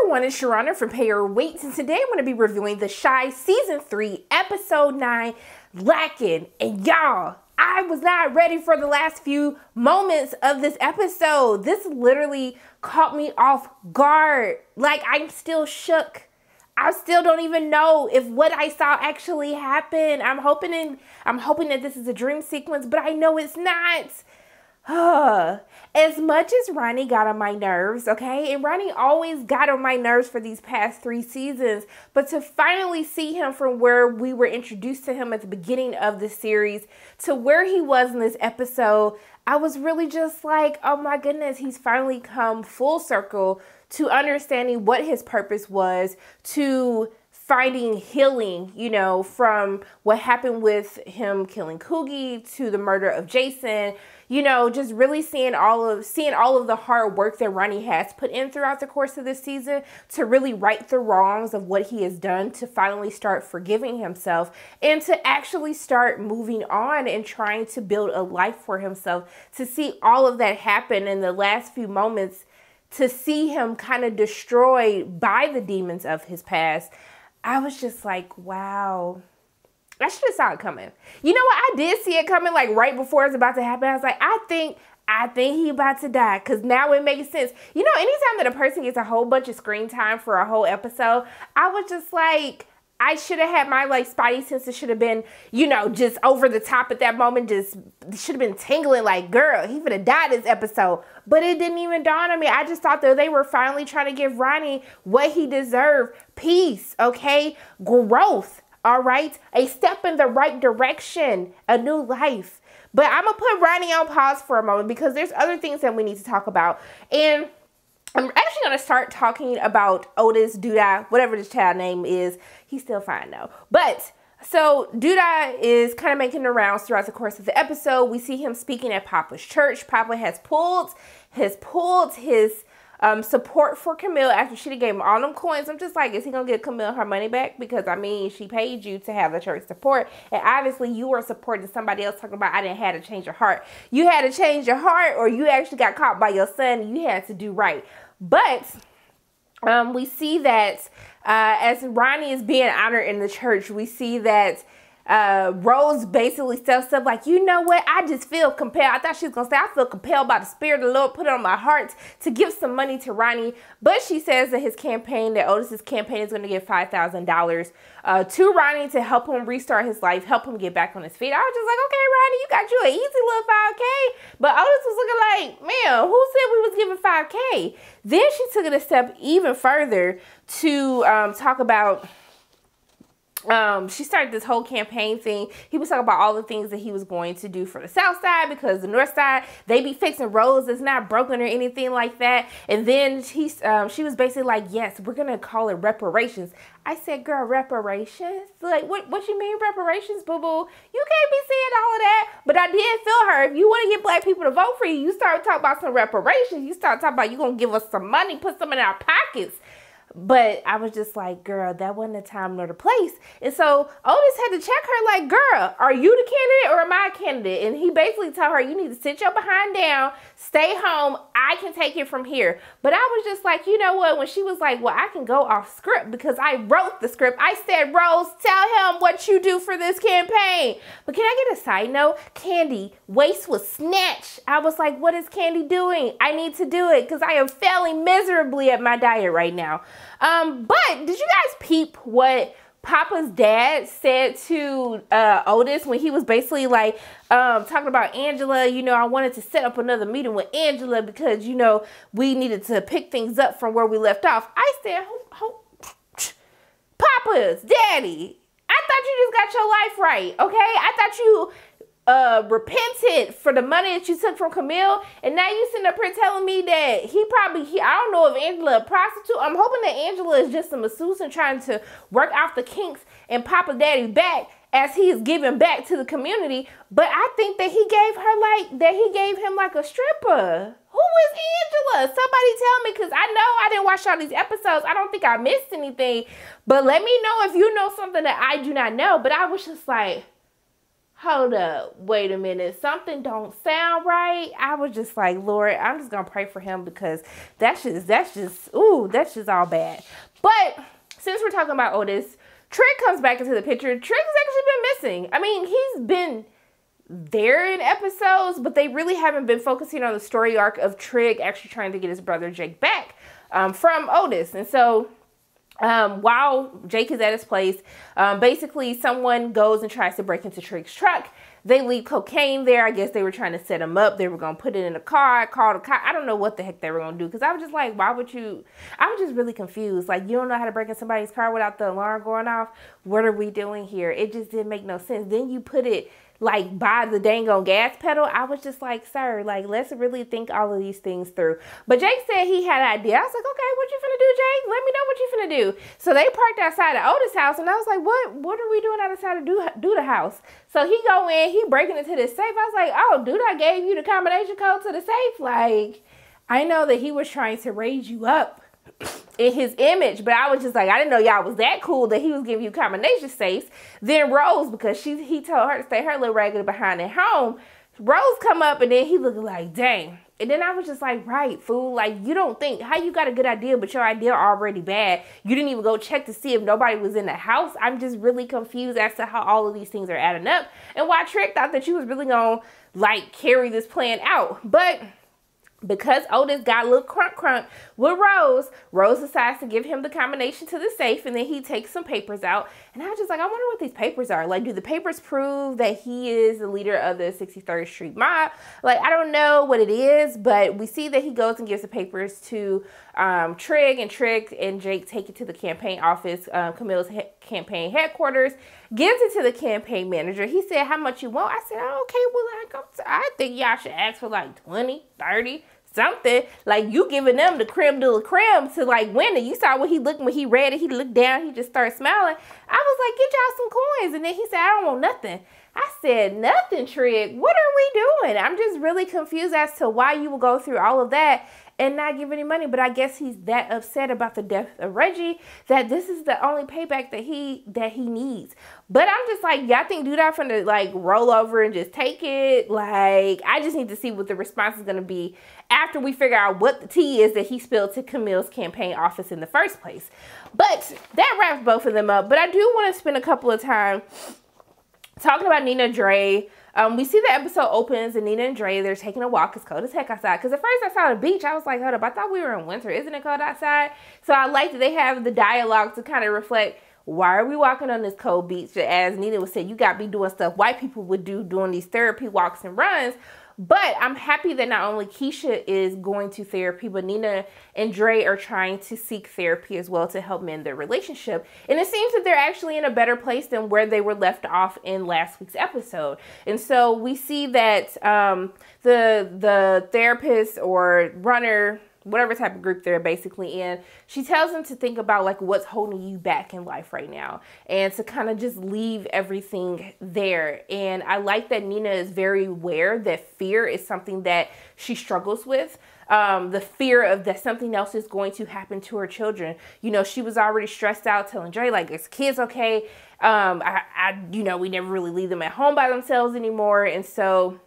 everyone, it's Sharana from Pay Your Weight, and today I'm going to be reviewing The Chi Season 3, Episode 9, Lacking. And y'all, I was not ready for the last few moments of this episode. This literally caught me off guard. Like, I'm still shook. I still don't even know if what I saw actually happened. I'm hoping that this is a dream sequence, but I know it's not. As much as Ronnie got on my nerves, okay? And Ronnie always got on my nerves for these past 3 seasons, but to finally see him from where we were introduced to him at the beginning of the series to where he was in this episode, I was really just like, oh my goodness, he's finally come full circle to understanding what his purpose was, to finding healing, you know, from what happened with him killing Coogie to the murder of Jason, you know, just really seeing all of the hard work that Ronnie has put in throughout the course of this season to really right the wrongs of what he has done, to finally start forgiving himself and to actually start moving on and trying to build a life for himself. To see all of that happen in the last few moments, to see him kind of destroyed by the demons of his past, I was just like, wow. I should have saw it coming. You know what? I did see it coming like right before it's about to happen. I was like, I think he about to die, because now it makes sense. You know, anytime that a person gets a whole bunch of screen time for a whole episode, I was just like, I should have had my like spidey senses should have been, you know, just over the top at that moment. Just should have been tingling like, girl, he would have died this episode. But it didn't even dawn on me. I just thought that they were finally trying to give Ronnie what he deserved. Peace, okay? Growth, all right? A step in the right direction, a new life. But I'm going to put Ronnie on pause for a moment because there's other things that we need to talk about. And I'm actually going to start talking about Otis, Duda, whatever this child name is. He's still fine though. But so Duda is kind of making the rounds throughout the course of the episode. We see him speaking at Papa's church. Papa has pulled his support for Camille after she gave him all them coins. I'm just like, is he gonna give Camille her money back? Because I mean, she paid you to have the church support, and obviously you were supporting somebody else talking about I didn't have to change your heart. You had to change your heart, or you actually got caught by your son and you had to do right. But we see that as Ronnie is being honored in the church, we see that Rose basically steps up like, you know what, I just feel compelled. I thought she was gonna say, I feel compelled by the Spirit of the Lord, put it on my heart to give some money to Ronnie. But she says that his campaign, that Otis's campaign, is going to give $5,000 to Ronnie to help him restart his life, help him get back on his feet. I was just like, okay, Ronnie, you got you an easy little 5K. But Otis was looking like, man, who said we was giving 5K? Then she took it a step even further to talk about, she started this whole campaign thing. He was talking about all the things that he was going to do for the South Side, because the North Side, they be fixing roads. It's not broken or anything like that. And then she was basically like, yes, we're going to call it reparations. I said, girl, reparations? Like, what you mean reparations, boo-boo? You can't be saying all of that. But I did feel her. If you want to get black people to vote for you, you start talking about some reparations. You start talking about you going to give us some money, put some in our pockets. But I was just like, girl, that wasn't the time nor the place. And so Otis had to check her like, girl, are you the candidate or am I a candidate? And he basically told her, you need to sit your behind down, stay home. I can take it from here. But I was just like, you know what? When she was like, well, I can go off script because I wrote the script. I said, Rose, tell him what you do for this campaign. But can I get a side note? Candy, waist was snatched. I was like, what is Candy doing? I need to do it because I am failing miserably at my diet right now. But did you guys peep what Papa's dad said to Otis when he was basically like talking about Angela? You know, I wanted to set up another meeting with Angela because, you know, we needed to pick things up from where we left off. I said, Papa's daddy, I thought you just got your life right, okay? I thought you repented for the money that you took from Camille, and now you sitting up here telling me that I don't know if Angela a prostitute. I'm hoping that Angela is just a masseuse and trying to work out the kinks and Papa Daddy back as he is giving back to the community. But I think that he gave him like a stripper. Who is Angela? Somebody tell me, because I know I didn't watch all these episodes. I don't think I missed anything, but let me know if you know something that I do not know. But I was just like, hold up, wait a minute, something don't sound right. I was just like, Lord, I'm just gonna pray for him, because that's just all bad. But since we're talking about Otis, Trig comes back into the picture. Trig has actually been missing. I mean, he's been there in episodes, but they really haven't been focusing on the story arc of Trig actually trying to get his brother Jake back from Otis. And so while Jake is at his place, basically someone goes and tries to break into Trig's truck. They leave cocaine there. I guess they were trying to set him up. They were going to put it in a car, call the cop. I don't know what the heck they were going to do, because I was just like, why would you? I was just really confused. Like, you don't know how to break in somebody's car without the alarm going off? What are we doing here? It just didn't make no sense. Then you put it like by the dang on gas pedal. I was just like, sir, like, let's really think all of these things through. But Jake said he had an idea. I was like, okay, what you finna do, Jake? Let me know what you finna do. So they parked outside of Otis' house, and I was like, what are we doing outside of do the house? So he go in, he breaking into this safe. I was like, oh, dude, I gave you the combination code to the safe. Like, I know that he was trying to raise you up in his image, but I was just like, I didn't know y'all was that cool that he was giving you combination safes. Then Rose, because he told her to stay her little raggedy behind at home, Rose come up, and then he looked like, dang. And then I was just like, right, fool, like, you don't think, how you got a good idea, but your idea already bad. You didn't even go check to see if nobody was in the house. I'm just really confused as to how all of these things are adding up, and why Trick thought that you was really gonna, like, carry this plan out. But because Otis got a little crunk with Rose decides to give him the combination to the safe, and then he takes some papers out. And I was just like, I wonder what these papers are. Like, do the papers prove that he is the leader of the 63rd Street mob? Like, I don't know what it is, but we see that he goes and gives the papers to Trig, and Trig and Jake take it to the campaign office, Camille's campaign headquarters, gives it to the campaign manager. He said, how much you want? I said, oh, okay, well, I think y'all should ask for like 20, 30, something. Like, you giving them the creme de la creme to like win it. You saw what he looked when he read it. He looked down, he just started smiling. I was like, get y'all some coins. And then he said, I don't want nothing. I said, nothing, Trig. What are we doing? I'm just really confused as to why you will go through all of that and not give any money. But I guess he's that upset about the death of Reggie that this is the only payback that he needs. But I'm just like, y'all think dude out finna like roll over and just take it? Like, I just need to see what the response is gonna be after we figure out what the tea is that he spilled to Camille's campaign office in the first place. But that wraps both of them up. But I do want to spend a couple of time talking about Nina and Dre. We see the episode opens and Nina and Dre, they're taking a walk. It's cold as heck outside. Because at first I saw the beach. I was like, hold up, I thought we were in winter. Isn't it cold outside? So I like that they have the dialogue to kind of reflect, why are we walking on this cold beach? As Nina was saying, you got to be doing stuff white people would do during these therapy walks and runs. But I'm happy that not only Keisha is going to therapy, but Nina and Dre are trying to seek therapy as well to help mend their relationship. And it seems that they're actually in a better place than where they were left off in last week's episode. And so we see that the therapist or runner, whatever type of group they're basically in, she tells them to think about like what's holding you back in life right now and to kind of just leave everything there. And I like that Nina is very aware that fear is something that she struggles with. The fear of that something else is going to happen to her children. You know, she was already stressed out telling Dre, like, is kids okay? We never really leave them at home by themselves anymore. And so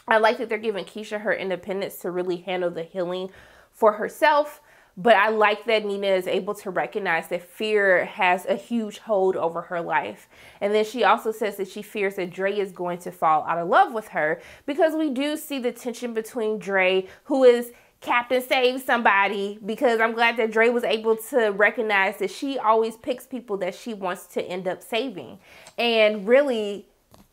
I like that they're giving Keisha her independence to really handle the healing for herself. But I like that Nina is able to recognize that fear has a huge hold over her life. And then she also says that she fears that Dre is going to fall out of love with her, because we do see the tension between Dre, who is Captain Save Somebody, because I'm glad that Dre was able to recognize that she always picks people that she wants to end up saving. And really,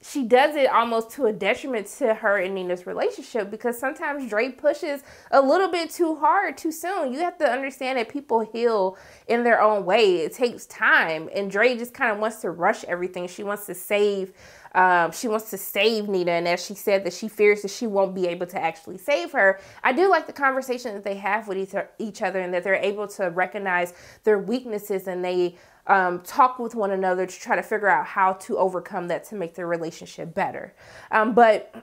she does it almost to a detriment to her and Nina's relationship, because sometimes Dre pushes a little bit too hard too soon. You have to understand that people heal in their own way. It takes time, and Dre just kind of wants to rush everything. She wants to save Nina, and as she said that she fears that she won't be able to actually save her. I do like the conversation that they have with each other, and that they're able to recognize their weaknesses, and they talk with one another to try to figure out how to overcome that to make their relationship better. But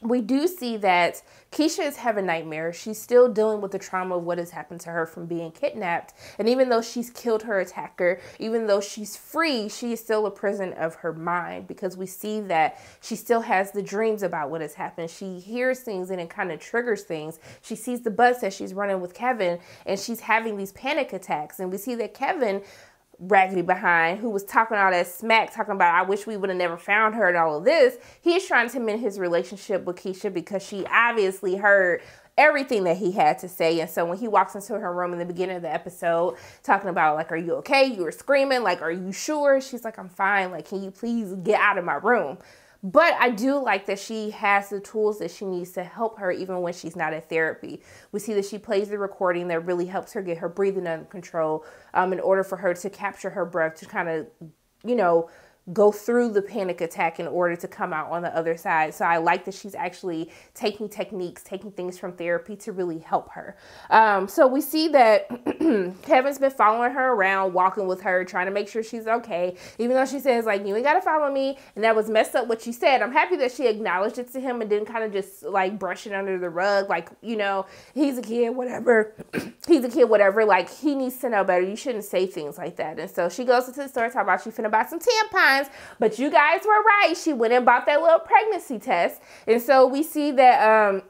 we do see that Keisha is having nightmares. She's still dealing with the trauma of what has happened to her from being kidnapped. And even though she's killed her attacker, even though she's free, she is still a prison of her mind, because we see that she still has the dreams about what has happened. She hears things and it kind of triggers things. She sees the bus as she's running with Kevin and she's having these panic attacks. And we see that Kevin, raggedy behind, who was talking all that smack, talking about I wish we would have never found her and all of this, he's trying to mend his relationship with Keisha because she obviously heard everything that he had to say. And so when he walks into her room in the beginning of the episode talking about like, are you okay? You were screaming, like, are you sure? She's like, I'm fine. Like, can you please get out of my room? But I do like that she has the tools that she needs to help her even when she's not at therapy. We see that she plays the recording that really helps her get her breathing under control in order for her to capture her breath, to kind of, you know, go through the panic attack in order to come out on the other side. So I like that she's actually taking techniques, taking things from therapy to really help her. So we see that Kevin's been following her around, walking with her, trying to make sure she's okay. Even though she says, like, you ain't got to follow me. And that was messed up what she said. I'm happy that she acknowledged it to him and didn't kind of just like brush it under the rug. Like, you know, he's a kid, whatever. He's a kid, whatever. Like, he needs to know better. You shouldn't say things like that. And so she goes into the store, talking about she finna buy some tampons. But you guys were right. She went and bought that little pregnancy test. And so we see that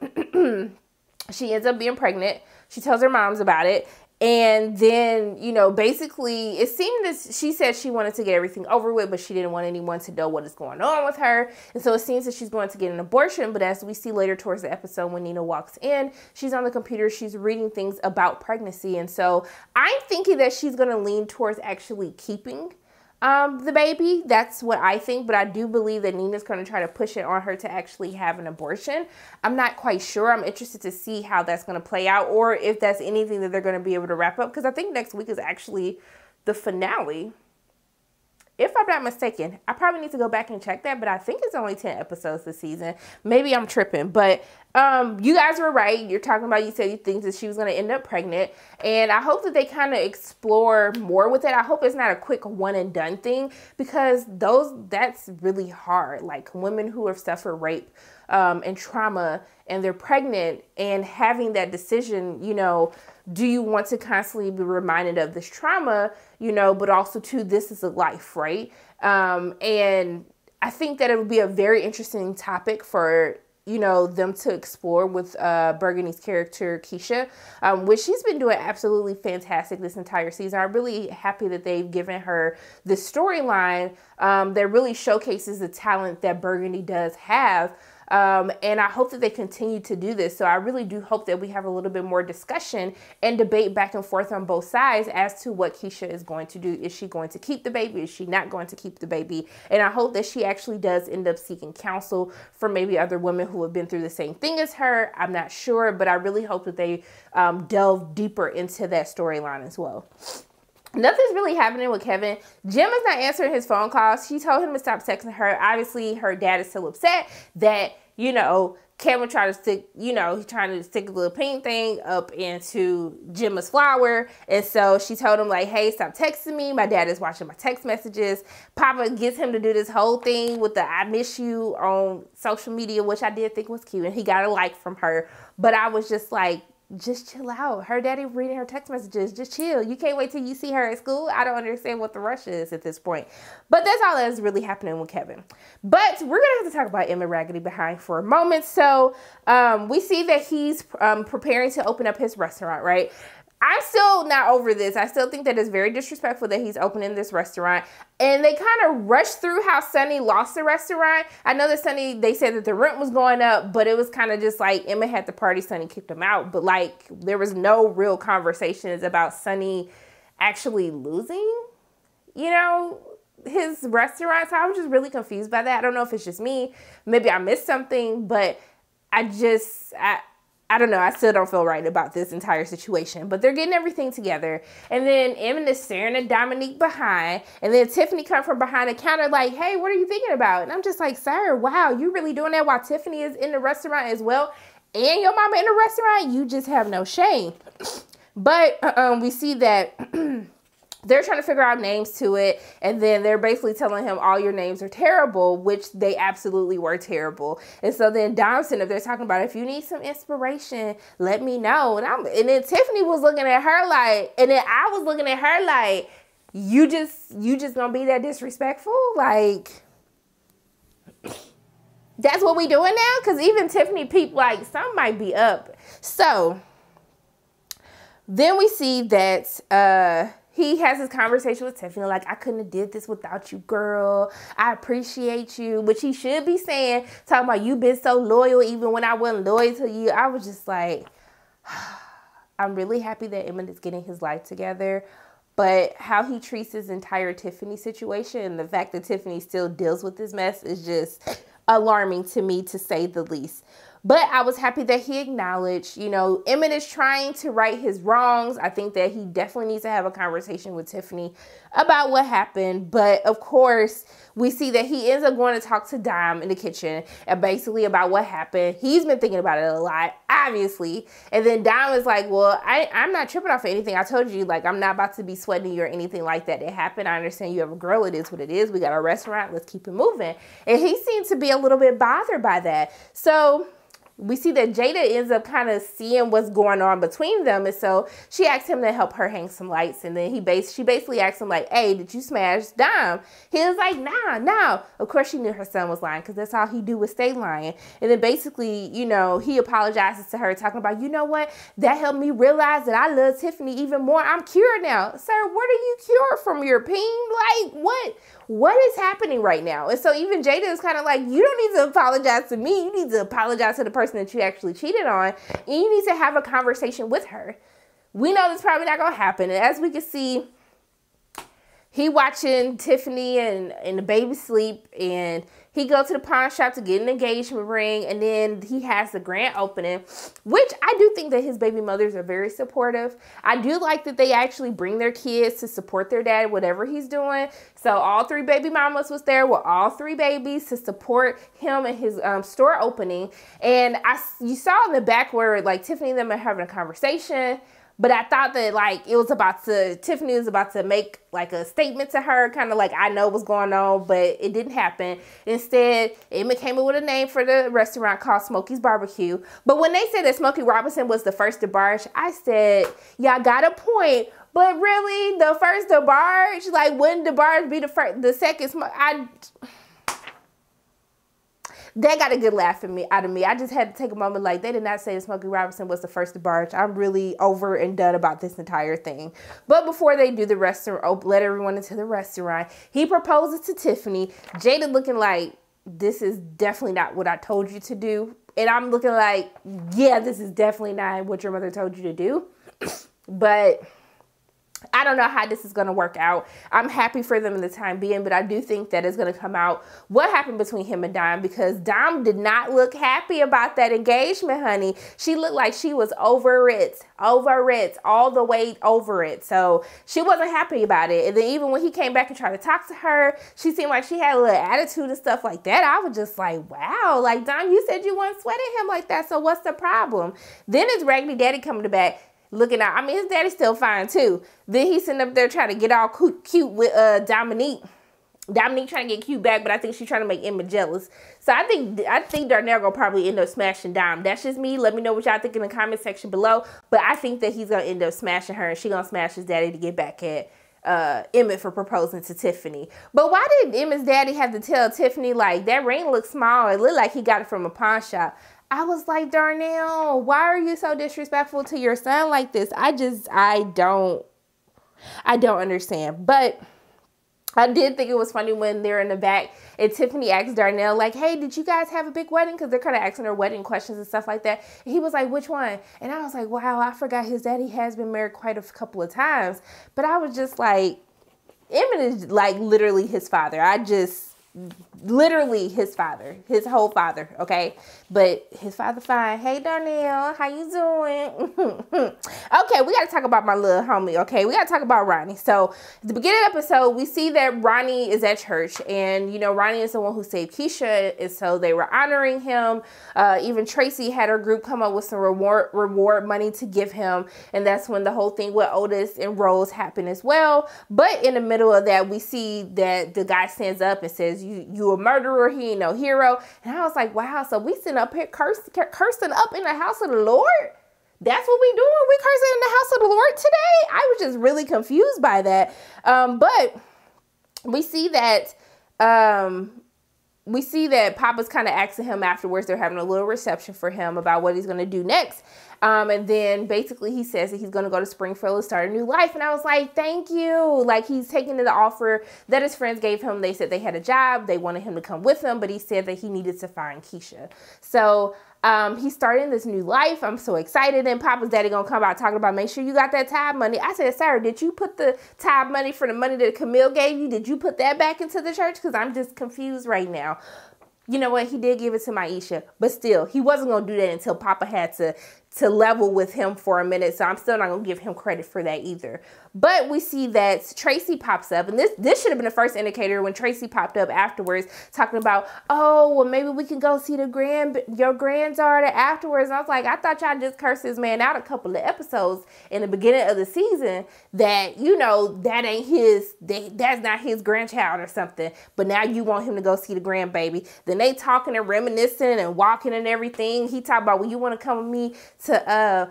she ends up being pregnant. She tells her moms about it. And then, you know, basically it seemed that she said she wanted to get everything over with, but she didn't want anyone to know what is going on with her. And so it seems that she's going to get an abortion. But as we see later towards the episode, when Nina walks in, she's on the computer, she's reading things about pregnancy. And so I'm thinking that she's going to lean towards actually keeping the baby. That's what I think, but I do believe that Nina's going to try to push it on her to actually have an abortion. I'm not quite sure. I'm interested to see how that's going to play out, or if that's anything that they're going to be able to wrap up, because I think next week is actually the finale, if I'm not mistaken. I probably need to go back and check that, but I think it's only 10 episodes this season. Maybe I'm tripping, but you guys were right. You're talking about, you said you think that she was going to end up pregnant, and I hope that they kind of explore more with it. I hope it's not a quick one and done thing, because that's really hard. Like, women who have suffered rape and trauma and they're pregnant, and having that decision, you know, do you want to constantly be reminded of this trauma, you know, but also too, this is a life, right? And I think that it would be a very interesting topic for, you know, them to explore with Burgundy's character, Keisha, which she's been doing absolutely fantastic this entire season. I'm really happy that they've given her this storyline that really showcases the talent that Burgundy does have. And I hope that they continue to do this. So I really do hope that we have a little bit more discussion and debate back and forth on both sides as to what Keisha is going to do. Is she going to keep the baby? Is she not going to keep the baby? And I hope that she actually does end up seeking counsel from maybe other women who have been through the same thing as her. I'm not sure, but I really hope that they delve deeper into that storyline as well. Nothing's really happening with Kevin. Jim is not answering his phone calls. She told him to stop texting her. Obviously, her dad is still upset that, you know, Kevin tried to stick, you know, he's trying to stick a little pink thing up into Gemma's flower. And so she told him, like, hey, stop texting me. My dad is watching my text messages. Papa gets him to do this whole thing with the I miss you on social media, which I did think was cute. And he got a like from her. But I was just like, just chill out. Her daddy reading her text messages. Just chill. You can't wait till you see her at school. I don't understand what the rush is at this point. But that's all that is really happening with Kevin. But we're going to have to talk about Emma Raggedy Behind for a moment. So we see that he's preparing to open up his restaurant, right? I'm still not over this. I still think that it's very disrespectful that he's opening this restaurant. And they kind of rushed through how Sunny lost the restaurant. I know that Sunny, they said that the rent was going up, but it was kind of just like Emma had the party, Sunny kicked him out. But like, there was no real conversations about Sunny actually losing, you know, his restaurant. So I was just really confused by that. I don't know if it's just me. Maybe I missed something, but I don't know. I still don't feel right about this entire situation, but they're getting everything together. And then Emma is staring at Dominique behind, and then Tiffany comes from behind the counter like, hey, what are you thinking about? And I'm just like, sir, wow, you really doing that while Tiffany is in the restaurant as well? And your mama in the restaurant? You just have no shame. But we see that they're trying to figure out names to it, and then they're basically telling him all your names are terrible, which they absolutely were terrible. And so then Dom's sitting up there talking about, if you need some inspiration, let me know. And then Tiffany was looking at her like, and then I was looking at her like, you just gonna be that disrespectful? Like, that's what we doing now? Because even Tiffany peeped like some might be up. So then we see that he has this conversation with Tiffany, like, I couldn't have did this without you, girl. I appreciate you, which he should be saying, talking about you've been so loyal even when I wasn't loyal to you. I was just like, I'm really happy that Emmett is getting his life together. But how he treats his entire Tiffany situation and the fact that Tiffany still deals with this mess is just alarming to me, to say the least. But I was happy that he acknowledged, you know, Emmett is trying to right his wrongs. I think that he definitely needs to have a conversation with Tiffany about what happened. But of course, we see that he ends up going to talk to Dom in the kitchen and basically about what happened. He's been thinking about it a lot, obviously. And then Dom is like, well, I'm not tripping off of anything. I told you, like, I'm not about to be sweating you or anything like that. It happened. I understand you have a girl. It is what it is. We got a restaurant. Let's keep it moving. And he seemed to be a little bit bothered by that. So we see that Jada ends up kind of seeing what's going on between them. And so she asked him to help her hang some lights. And then she basically asked him like, hey, did you smash Dom? He was like, nah. Of course, she knew her son was lying because that's all he do is stay lying. And then basically, you know, he apologizes to her talking about, you know what? That helped me realize that I love Tiffany even more. I'm cured now. Sir, what are you cured from, your peen? Like, what is happening right now? And so even Jada is kind of like, you don't need to apologize to me. You need to apologize to the person that you actually cheated on. And you need to have a conversation with her. We know this probably not going to happen. And as we can see, he watching Tiffany and the baby sleep, and he go to the pawn shop to get an engagement ring, and then he has the grand opening, which I do think that his baby mothers are very supportive. I do like that they actually bring their kids to support their dad, whatever he's doing. So all three baby mamas was there with all three babies to support him and his store opening. And you saw in the back where like Tiffany and them are having a conversation. But I thought that like Tiffany was about to make like a statement to her, kind of like, I know what's going on, but it didn't happen. Instead, Emma came up with a name for the restaurant called Smokey's Barbecue. But when they said that Smokey Robinson was the first DeBarge, I said, y'all got a point. But really, the first DeBarge, like, wouldn't DeBarge be the second? That got a good laugh out of me. I just had to take a moment, like, they did not say Smokey Robinson was the first DeBarge. I'm really over and done about this entire thing. But before they do the restaurant, let everyone into the restaurant, he proposes to Tiffany. Jada looking like, this is definitely not what I told you to do. And I'm looking like, yeah, this is definitely not what your mother told you to do. But I don't know how this is going to work out. I'm happy for them in the time being, but I do think that it's going to come out what happened between him and Dom, because Dom did not look happy about that engagement, honey. She looked like she was over it, all the way over it. So she wasn't happy about it. And then even when he came back and tried to talk to her, she seemed like she had a little attitude and stuff like that. I was just like, wow, like, Dom, you said you weren't sweating him like that. So what's the problem? Then it's Raggedy Daddy coming back. Looking out. I mean, his daddy's still fine too. Then he's sitting up there trying to get all cute with Dominique. Dominique trying to get cute back, but I think she's trying to make Emma jealous. So I think Darnell gonna probably end up smashing Dom. That's just me. Let me know what y'all think in the comment section below. But I think that he's gonna end up smashing her, and she gonna smash his daddy to get back at Emmett for proposing to Tiffany. But why did Emmett's daddy have to tell Tiffany, like, that ring looks small? It looked like he got it from a pawn shop. I was like, Darnell, why are you so disrespectful to your son like this? I don't understand. But I did think it was funny when they're in the back and Tiffany asked Darnell, like, hey, did you guys have a big wedding? Because they're kind of asking her wedding questions and stuff like that. And he was like, which one? And I was like, wow, I forgot his daddy has been married quite a couple of times. But I was just like, Emmett is like literally his father. literally his father, his whole father, okay? But his father fine. Hey, Darnell, how you doing? Okay, we got to talk about my little homie, okay? We got to talk about Ronnie. So at the beginning of the episode, we see that Ronnie is at church, and, you know, Ronnie is the one who saved Keisha, and so they were honoring him. Even Tracy had her group come up with some reward money to give him, and that's when the whole thing with Otis and Rose happened as well. But in the middle of that, we see that the guy stands up and says, you a murderer, he ain't no hero. And I was like, wow, so we sitting up here cursing up in the house of the Lord? That's what we doing? We cursing in the house of the Lord today? I was just really confused by that. But we see that Papa's kind of asking him afterwards. They're having a little reception for him about what he's going to do next. And then basically he says that he's going to go to Springfield and start a new life. And I was like, thank you. Like, he's taking the offer that his friends gave him. They said they had a job. They wanted him to come with them, but he said that he needed to find Keisha. So he's starting this new life. I'm so excited. And Papa's daddy going to come out talking about, make sure you got that tithe money. I said, Sarah, did you put the tithe money for the money that Camille gave you? Did you put that back into the church? Because I'm just confused right now. You know what? He did give it to Maisha, but still, he wasn't going to do that until Papa had to level with him for a minute. So I'm still not going to give him credit for that either. But we see that Tracy pops up, and this should have been the first indicator when Tracy popped up afterwards talking about, oh, well, maybe we can go see your granddaughter afterwards. And I was like, I thought y'all just cursed this man out a couple of episodes in the beginning of the season that, you know, that ain't that's not his grandchild or something. But now you want him to go see the grandbaby. Then they talking and reminiscing and walking and everything. He talked about, well, you want to come with me to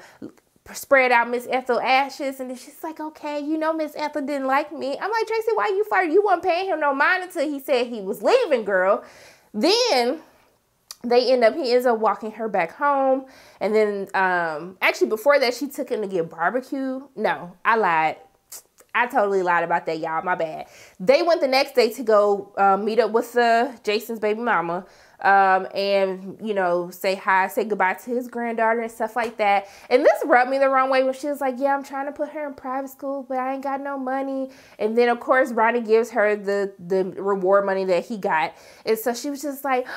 spread out Miss Ethel ashes, and then she's like, okay, you know, Miss Ethel didn't like me. I'm like, Tracy, why you fired? You weren't paying him no mind until he said he was leaving, girl. Then he ends up walking her back home, and then actually before that, she took him to get barbecue. No, I lied. I totally lied about that, y'all. My bad. They went the next day to go meet up with Jason's baby mama. And, you know, say goodbye to his granddaughter and stuff like that. And this rubbed me the wrong way when she was like, yeah, I'm trying to put her in private school, but I ain't got no money. And then, of course, Ronnie gives her the reward money that he got. And so she was just like,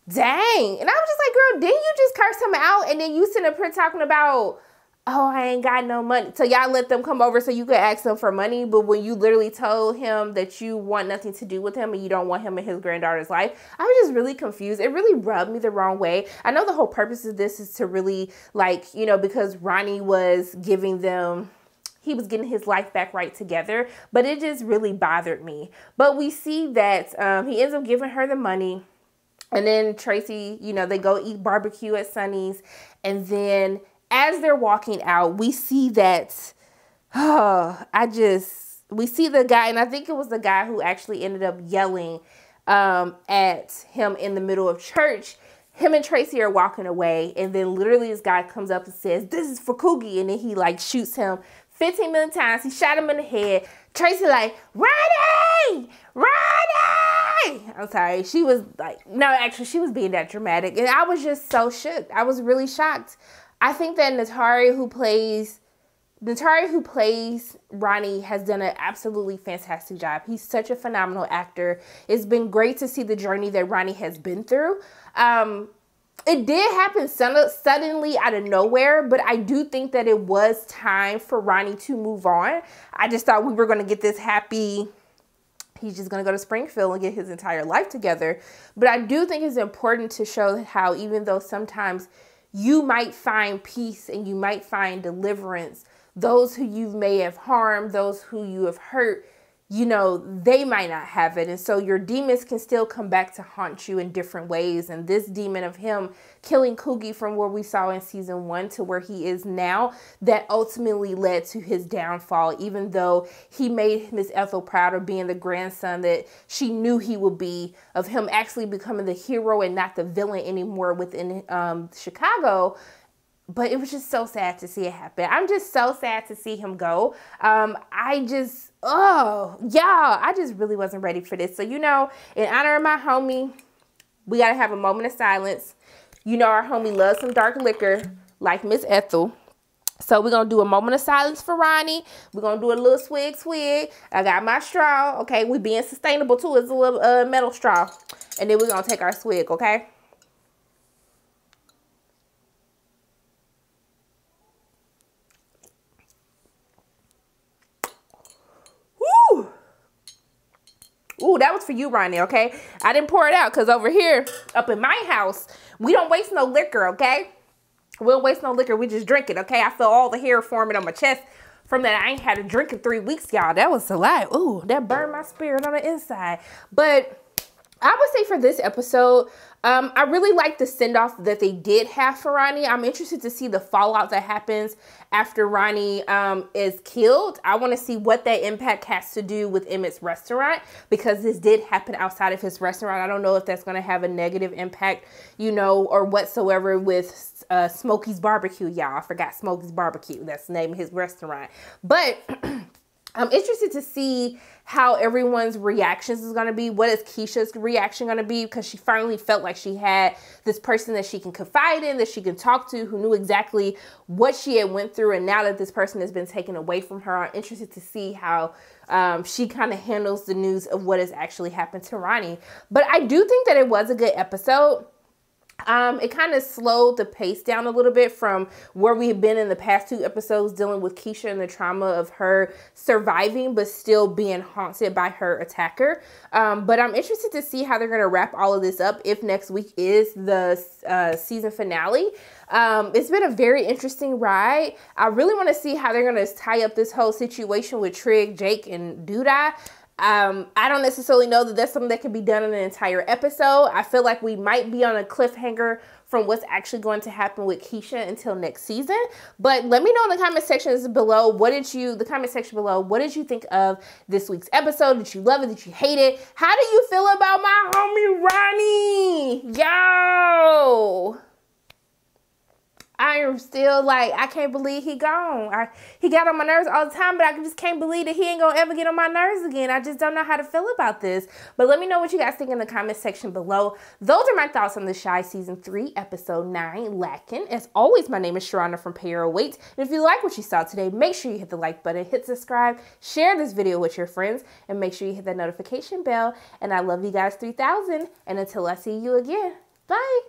dang. And I was just like, girl, didn't you just curse him out? And then you sitting up here talking about, oh, I ain't got no money. So y'all let them come over so you could ask them for money. But when you literally told him that you want nothing to do with him and you don't want him in his granddaughter's life, I was just really confused. It really rubbed me the wrong way. I know the whole purpose of this is to really, like, you know, because Ronnie was giving them, he was getting his life back right together. But it just really bothered me. But we see that he ends up giving her the money. And then Tracy, you know, they go eat barbecue at Sonny's. And then as they're walking out, we see that, we see the guy, and I think it was the guy who actually ended up yelling at him in the middle of church. Him and Tracy are walking away, and then literally this guy comes up and says, this is for Coogie, and then he like shoots him 15 million times. He shot him in the head. Tracy like, Ronnie! Ronnie! I'm sorry. She was like, no, actually, she was being that dramatic, and I was just so shook. I was really shocked. I think that Natari, who plays Ronnie, has done an absolutely fantastic job. He's such a phenomenal actor. It's been great to see the journey that Ronnie has been through. It did happen suddenly out of nowhere, but I do think that it was time for Ronnie to move on. I just thought we were going to get this happy, he's just going to go to Springfield and get his entire life together. But I do think it's important to show how even though sometimes you might find peace and you might find deliverance, those who you may have harmed, those who you have hurt, you know, they might not have it. And so your demons can still come back to haunt you in different ways. And this demon of him killing Coogie from where we saw in season 1 to where he is now, that ultimately led to his downfall, even though he made Miss Ethel proud of being the grandson that she knew he would be, of him actually becoming the hero and not the villain anymore within Chicago. But it was just so sad to see it happen. I'm just so sad to see him go. I just really wasn't ready for this. So, you know, in honor of my homie, we got to have a moment of silence. You know, our homie loves some dark liquor like Miss Ethel. So we're going to do a moment of silence for Ronnie. We're going to do a little swig, swig. I got my straw. Okay, we being sustainable too. It's a little metal straw. And then we're going to take our swig, okay? Woo! Ooh, that was for you, Ronnie, okay? I didn't pour it out because over here, up in my house, we don't waste no liquor, okay? We don't waste no liquor. We just drink it, okay? I feel all the hair forming on my chest from that. I ain't had a drink in 3 weeks, y'all. That was a lot. Ooh, that burned my spirit on the inside. But I would say for this episode, I really like the send-off that they did have for Ronnie. I'm interested to see the fallout that happens after Ronnie is killed. I want to see what that impact has to do with Emmett's restaurant, because this did happen outside of his restaurant. I don't know if that's going to have a negative impact, you know, or whatsoever with Smokey's Barbecue, y'all. I forgot Smokey's Barbecue. That's the name of his restaurant. But I'm interested to see how everyone's reactions is going to be. What is Keisha's reaction going to be? Because she finally felt like she had this person that she can confide in, that she can talk to, who knew exactly what she had went through. And now that this person has been taken away from her, I'm interested to see how she kind of handles the news of what has actually happened to Ronnie. But I do think that it was a good episode. It kind of slowed the pace down a little bit from where we've been in the past 2 episodes dealing with Keisha and the trauma of her surviving but still being haunted by her attacker. But I'm interested to see how they're going to wrap all of this up if next week is the season finale. It's been a very interesting ride. I really want to see how they're going to tie up this whole situation with Trig, Jake, and Duda. I don't necessarily know that that's something that can be done in an entire episode. I feel like we might be on a cliffhanger from what's actually going to happen with Keisha until next season. But let me know in the comment sections below, what did you think of this week's episode? Did you love it? Did you hate it? How do you feel about my homie Ronnie? Yo! I am still like, I can't believe he gone. He got on my nerves all the time, but I just can't believe that he ain't gonna ever get on my nerves again. I just don't know how to feel about this. But let me know what you guys think in the comment section below. Those are my thoughts on The Chi Season 3, Episode 9, Lacking. As always, my name is Sharona from Pay Your Weight. And if you like what you saw today, make sure you hit the like button, hit subscribe, share this video with your friends, and make sure you hit that notification bell. And I love you guys 3000. And until I see you again, bye.